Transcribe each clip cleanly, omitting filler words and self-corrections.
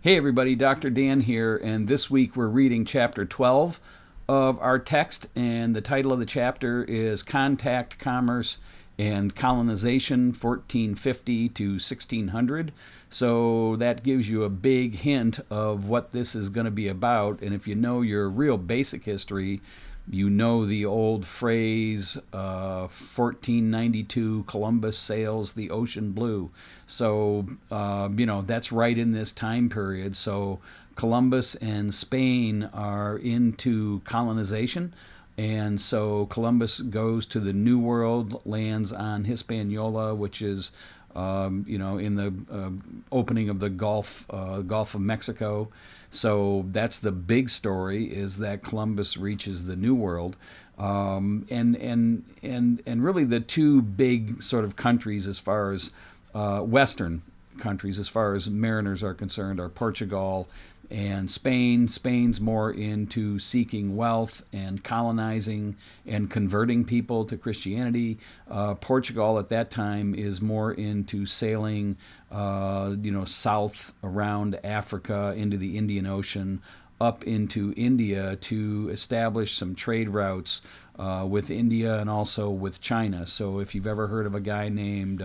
Hey everybody, Dr. Dan here, and this week we're reading chapter 12 of our text, and the title of the chapter is Contact, Commerce, and Colonization, 1450 to 1600. So that gives you a big hint of what this is going to be about, and if you know your real basic history, you know the old phrase, 1492, Columbus sails the ocean blue. So, that's right in this time period. So Columbus and Spain are into colonization. And so Columbus goes to the New World, lands on Hispaniola, which is, in the opening of the Gulf of Mexico. So that's the big story, is that Columbus reaches the New World. And really the two big sort of countries as far as Western countries, as far as mariners are concerned, are Portugal and Spain. Spain's more into seeking wealth and colonizing and converting people to Christianity. Portugal at that time is more into sailing, south around Africa into the Indian Ocean, up into India to establish some trade routes with India and also with China. So if you've ever heard of a guy named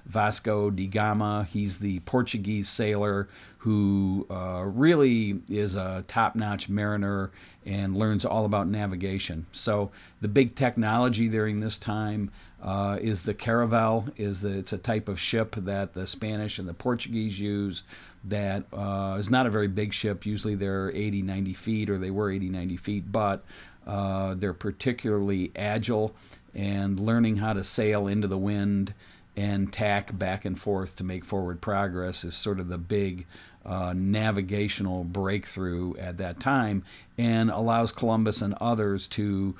Vasco da Gama, he's the Portuguese sailor who really is a top-notch mariner and learns all about navigation. So the big technology during this time is the caravel. It's a type of ship that the Spanish and the Portuguese use that is not a very big ship. Usually they're 80, 90 feet, or they were 80, 90 feet, but they're particularly agile, and learning how to sail into the wind and tack back and forth to make forward progress is sort of the big navigational breakthrough at that time, and allows Columbus and others to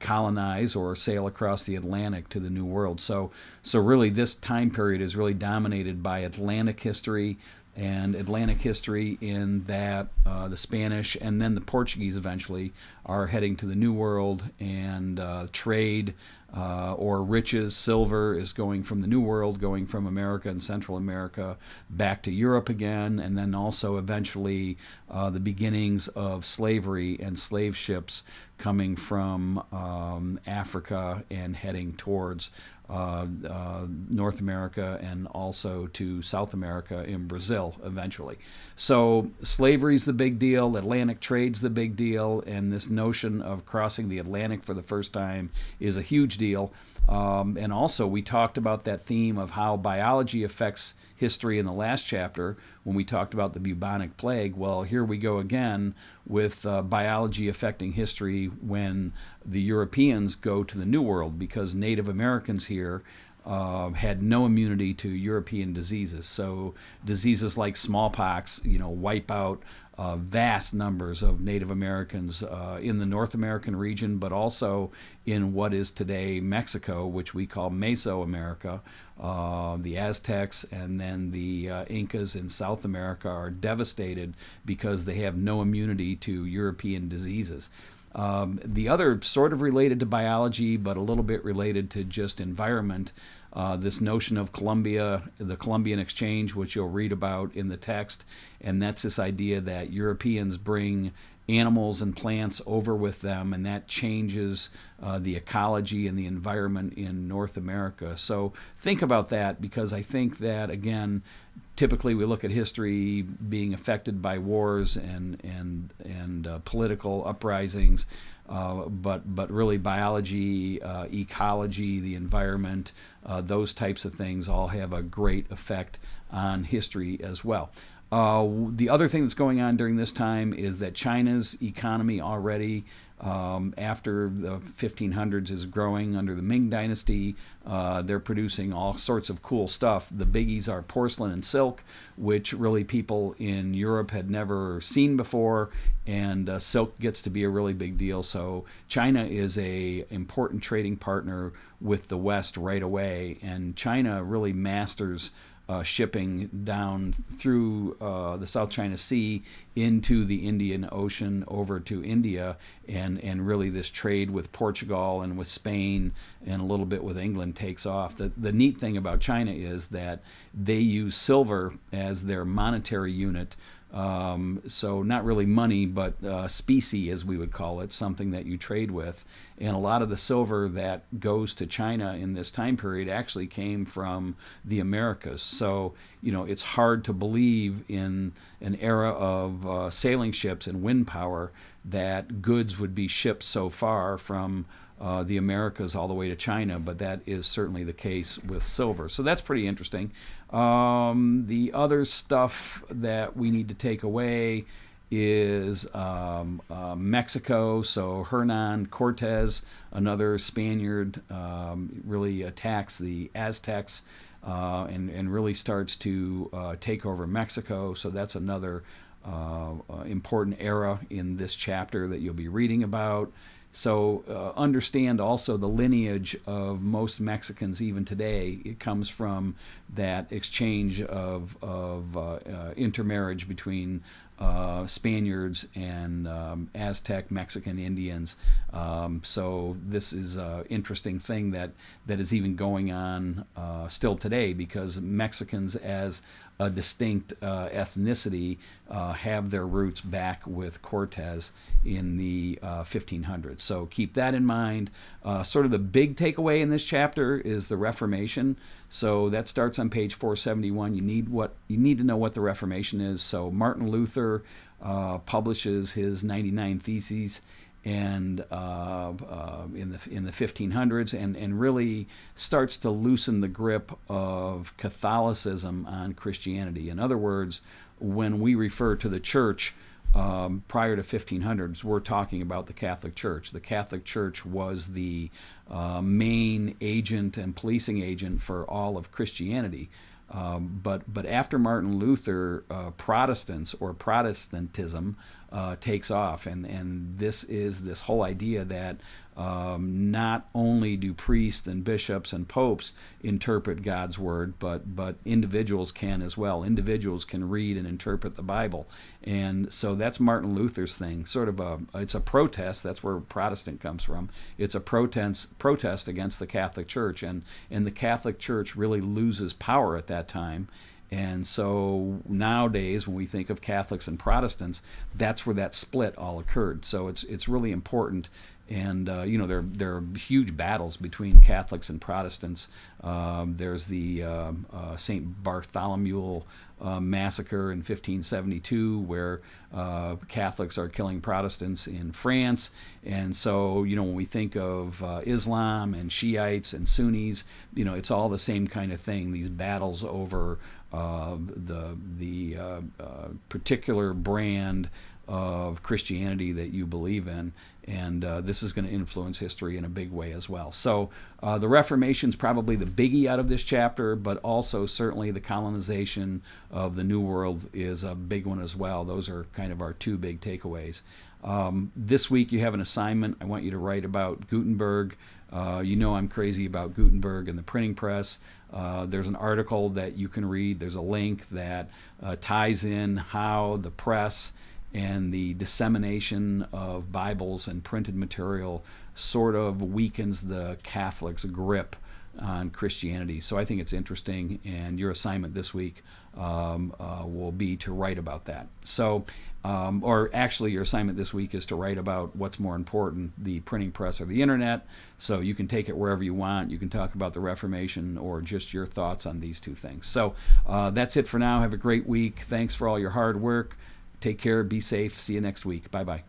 colonize or sail across the Atlantic to the New World. So really this time period is really dominated by Atlantic history, and Atlantic history in that the Spanish and then the Portuguese eventually are heading to the New World, and trade or riches, silver, is going from the New World, going from America and Central America back to Europe again, and then also eventually the beginnings of slavery and slave ships coming from Africa and heading towards North America and also to South America in Brazil eventually. So slavery's the big deal, Atlantic trade's the big deal, and this notion of crossing the Atlantic for the first time is a huge deal. And also we talked about that theme of how biology affects history in the last chapter when we talked about the bubonic plague. Well, here we go again with biology affecting history when the Europeans go to the New World, because Native Americans here had no immunity to European diseases. So diseases like smallpox, wipe out vast numbers of Native Americans in the North American region, but also in what is today Mexico, which we call Mesoamerica. The Aztecs and then the Incas in South America are devastated because they have no immunity to European diseases. The other sort of related to biology, but a little bit related to just environment, this notion of Columbia, the Columbian Exchange, which you'll read about in the text, and that's this idea that Europeans bring animals and plants over with them, and that changes the ecology and the environment in North America. So think about that, because I think that, again, typically we look at history being affected by wars and political uprisings, but really biology, ecology, the environment, those types of things all have a great effect on history as well. The other thing that's going on during this time is that China's economy already, after the 1500s, is growing under the Ming Dynasty. They're producing all sorts of cool stuff. The biggies are porcelain and silk, which really people in Europe had never seen before, and silk gets to be a really big deal. So China is a important trading partner with the West right away, and China really masters shipping down through the South China Sea into the Indian Ocean over to India, and really this trade with Portugal and with Spain and a little bit with England takes off. The neat thing about China is that they use silver as their monetary unit So not really money, but specie, as we would call it, something that you trade with. And a lot of the silver that goes to China in this time period actually came from the Americas. So, it's hard to believe in an era of sailing ships and wind power that goods would be shipped so far from the Americas all the way to China, but that is certainly the case with silver. So that's pretty interesting. The other stuff that we need to take away is Mexico. So Hernan Cortez, another Spaniard, really attacks the Aztecs and really starts to take over Mexico. So that's another important era in this chapter that you'll be reading about. So understand also the lineage of most Mexicans even today. It comes from that exchange of intermarriage between Spaniards and Aztec Mexican Indians. So this is an interesting thing that is even going on still today, because Mexicans as a distinct ethnicity have their roots back with Cortez in the 1500s. So keep that in mind. Sort of the big takeaway in this chapter is the Reformation. So that starts on page 471. You need to know what the Reformation is. So Martin Luther publishes his 99 Theses and in the 1500s, and really starts to loosen the grip of Catholicism on Christianity. In other words, when we refer to the church prior to 1500s, we're talking about the Catholic Church. The Catholic Church was the main agent and policing agent for all of Christianity. But after Martin Luther, Protestants or Protestantism takes off, and this is this whole idea that not only do priests and bishops and popes interpret God's word, but individuals can as well. Individuals can read and interpret the Bible, and so that's Martin Luther's thing. Sort of it's a protest. That's where Protestant comes from. It's a protest against the Catholic Church, and the Catholic Church really loses power at that time. And so nowadays, when we think of Catholics and Protestants, that's where that split all occurred. So it's really important. And there are huge battles between Catholics and Protestants. There's the St. Bartholomew massacre in 1572, where Catholics are killing Protestants in France. And so when we think of Islam and Shiites and Sunnis, it's all the same kind of thing. These battles over the particular brand of Christianity that you believe in, and this is going to influence history in a big way as well. So the Reformation is probably the biggie out of this chapter, but also certainly the colonization of the New World is a big one as well. Those are kind of our two big takeaways. This week you have an assignment. I want you to write about Gutenberg. I'm crazy about Gutenberg and the printing press. There's an article that you can read. There's a link that ties in how the press and the dissemination of Bibles and printed material sort of weakens the Catholics' grip on Christianity. So I think it's interesting, and your assignment this week will be to write about that. So, or actually your assignment this week is to write about what's more important, the printing press or the internet. So you can take it wherever you want. You can talk about the Reformation or just your thoughts on these two things. So that's it for now. Have a great week. Thanks for all your hard work. Take care. Be safe. See you next week. Bye-bye.